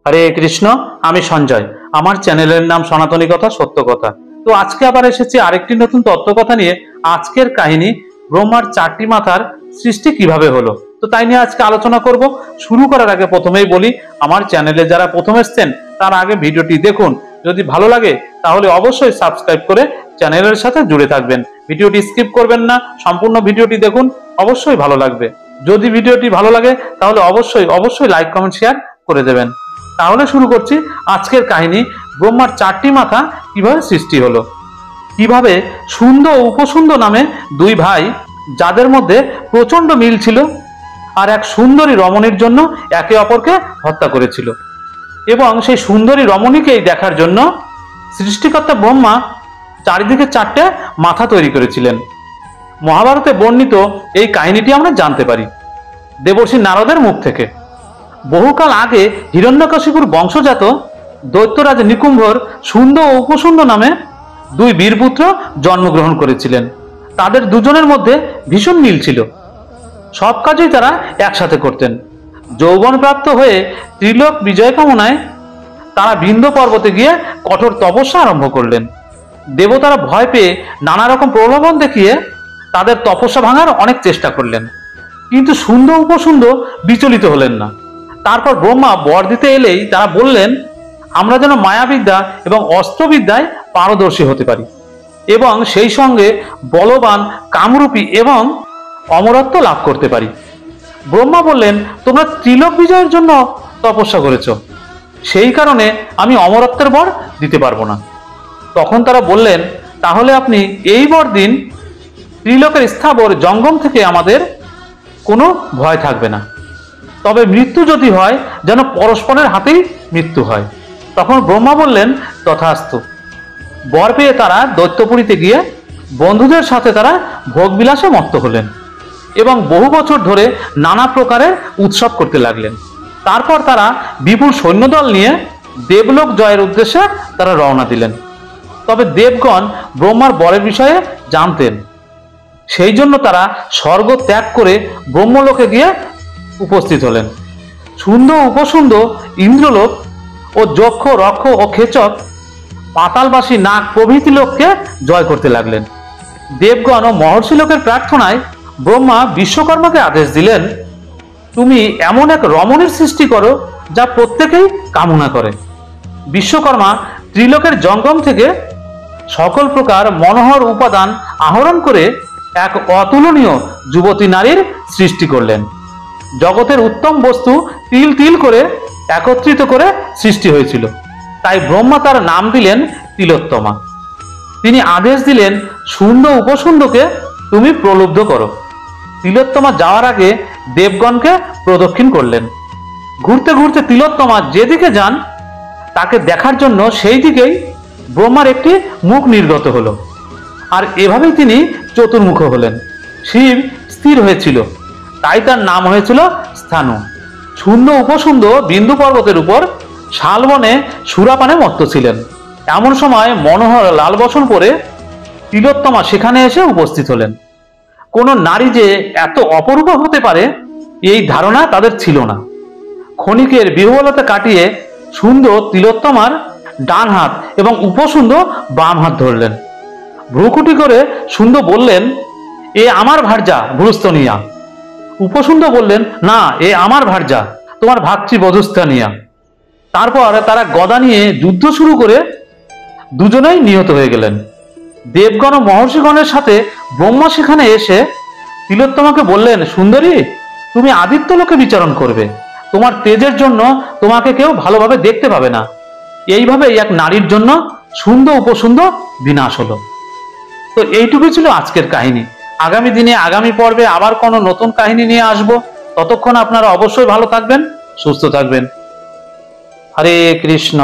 हरे कृष्ण आमी सञ्जय आमार चैनेलेर नाम सनातनी कथा सत्य कथा। तो आज के आबार एसेछि आरेकटी नतुन तत्त्वकथा निये। आजकेर काहिनी ब्रह्मार चारटी माथार सृष्टि किभाबे हलो। तो ताई निये आजके आलोचना करब। शुरू करार आगे प्रथमेई बोली आमार चैनेले जारा प्रथम एसेछेन तार आगे भिडियोटी देखुन, यदि भालो लागे ताहले अवश्यई सबस्क्राइब करे चैनेलेर साथे जुड़े थाकबेन। भिडियोटी स्किप करबेन ना, सम्पूर्ण भिडियोटी देखुन, अवश्यई भालो लागबे। यदि भिडियोटी भालो लागे ताहले अवश्यई लाइक कमेंट शेयर करे देबेन। তাহলে শুরু করছি আজকের কাহিনী। ব্রহ্মার চারটি মাথা কিভাবে সৃষ্টি হলো, কিভাবে সুন্দ ও উপসুন্দ নামে দুই ভাই যাদের মধ্যে প্রচন্ড মিল ছিল আর এক সুন্দরী রমণীর জন্য একে অপরকে হত্যা করেছিল, এবং সেই সুন্দরী রমণীকেই দেখার জন্য সৃষ্টিকর্তা ব্রহ্মা চারিদিকে চারটে মাথা তৈরি করেছিলেন। মহাভারতে বর্ণিত এই কাহিনীটি আমরা জানতে পারি দেবর্ষি নারদের মুখ থেকে। বহুকাল आगे हिरण्यकशिपुर वंशजात दैत्यराज निकुम्भर सुंद और उपसुंद नामे दुई वीरपुत्र जन्मग्रहण करेছিলেন। তাদের দুজনের মধ্যে ভীষণ মিল ছিল, সব কাজই তারা একসাথে করতেন। যৌবন প্রাপ্ত হয়ে ত্রিলোক বিজয় কামনায় তারা বিন্ধ্য পর্বতে গিয়ে কঠোর তপস্যা আরম্ভ করলেন। দেবতারা ভয় পেয়ে নানা রকম প্রলোভন দেখিয়ে তাদের তপস্যা ভাঙার অনেক চেষ্টা করলেন, কিন্তু সুন্দ উপসুন্দ বিচলিত হলেন না। তারপর ব্রহ্মা বর দিতে এলেই তারা বললেন, আমরা যেন মায়াবিদ্যা এবং অস্ত্রবিদ্যায় পারদর্শী হতে পারি এবং সেই সঙ্গে বলবান, কামরূপী এবং অমরত্ব লাভ করতে পারি। ব্রহ্মা বললেন, তোমরা ত্রিলোক বিজয়ের জন্য তপস্যা করেছ, সেই কারণে আমি অমরত্বের বর দিতে পারবো না। তখন তারা বললেন, তাহলে আপনি এই বর দিন, ত্রিলোকের স্থাবর জঙ্গম থেকে আমাদের কোনো ভয় থাকবে না, তবে মৃত্যু যদি হয় যেন পরস্পরের হাতেই মৃত্যু হয়। তখন ব্রহ্মা বললেন, তথাস্তু। বর পেয়ে তারা দৈত্যপুরীতে গিয়ে বন্ধুদের সাথে তারা ভোগবিলাসে মত্ত হলেন এবং বহু বছর ধরে নানা প্রকারের উৎসব করতে লাগলেন। তারপর তারা বিপুল সৈন্যদল নিয়ে দেবলোক জয়ের উদ্দেশ্যে তারা রওনা দিলেন। তবে দেবগণ ব্রহ্মার বরের বিষয়ে জানতেন, সেই জন্য তারা স্বর্গ ত্যাগ করে ব্রহ্মলোকে গিয়ে উপস্থিত হলেন। সুন্দ উপসুন্দ ইন্দ্রলোক ও যক্ষ, রক্ষ ও খেচক, পাতালবাসী, নাগ প্রভৃতি লোককে জয় করতে লাগলেন। দেবগণ ও মহর্ষি লোকের প্রার্থনায় ব্রহ্মা বিশ্বকর্মাকে আদেশ দিলেন, তুমি এমন এক রমণীর সৃষ্টি করো যা প্রত্যেকেই কামনা করে। বিশ্বকর্মা ত্রিলোকের জঙ্গম থেকে সকল প্রকার মনোহর উপাদান আহরণ করে এক অতুলনীয় যুবতী নারীর সৃষ্টি করলেন। জগতের উত্তম বস্তু তিল তিল করে একত্রিত করে সৃষ্টি হয়েছিল, তাই ব্রহ্মা তার নাম দিলেন তিলোত্তমা। তিনি আদেশ দিলেন, সুন্দ উপসুন্দকে তুমি প্রলুব্ধ করো। তিলোত্তমা যাওয়ার আগে দেবগণকে প্রদক্ষিণ করলেন। ঘুরতে ঘুরতে তিলোত্তমা যেদিকে যান তাকে দেখার জন্য সেই দিকেই ব্রহ্মার একটি মুখ নির্গত হলো, আর এভাবেই তিনি চতুর্মুখ হলেন। শিব স্থির হয়েছিল, তাই তার নাম হয়েছিল স্থানু। সুন্দ উপসুন্দ বিন্দু পর্বতের উপর শালবনে সুরাপানে মত্ত ছিলেন। এমন সময় মনোহর লাল বসন পরে তিলোত্তমা সেখানে এসে উপস্থিত হলেন। কোনো নারী যে এত অপরূপ হতে পারে এই ধারণা তাদের ছিল না। ক্ষণিকের বিহ্বলতা কাটিয়ে সুন্দ তিলোত্তমার ডান হাত এবং উপসুন্দ বাম হাত ধরলেন। ভ্রুকুটি করে সুন্দ বললেন, এ আমার ভার্যা ভ্রুস্তনিয়া। উপসুন্দ বললেন, না, এ আমার ভার্যা, তোমার ভাতৃ বধূস্থানিয়া। তারপর তারা গদা নিয়ে যুদ্ধ শুরু করে দুজনেই নিহত হয়ে গেলেন। দেবগণ ও মহর্ষিগণের সাথে ব্রহ্মা সেখানে এসে তিলোত্তমাকে বললেন, সুন্দরী, তুমি আদিত্য লোকে বিচরণ করবে, তোমার তেজের জন্য তোমাকে কেউ ভালোভাবে দেখতে পাবে না। এইভাবে এক নারীর জন্য সুন্দ উপসুন্দ বিনাশ হলো। তো এইটুকুই ছিল আজকের কাহিনী। আগামী দিনে আগামী পর্বে আবার কোনো নতুন কাহিনী নিয়ে আসব। ততক্ষণ আপনারা অবশ্যই ভালো থাকবেন, সুস্থ থাকবেন। হরে কৃষ্ণ।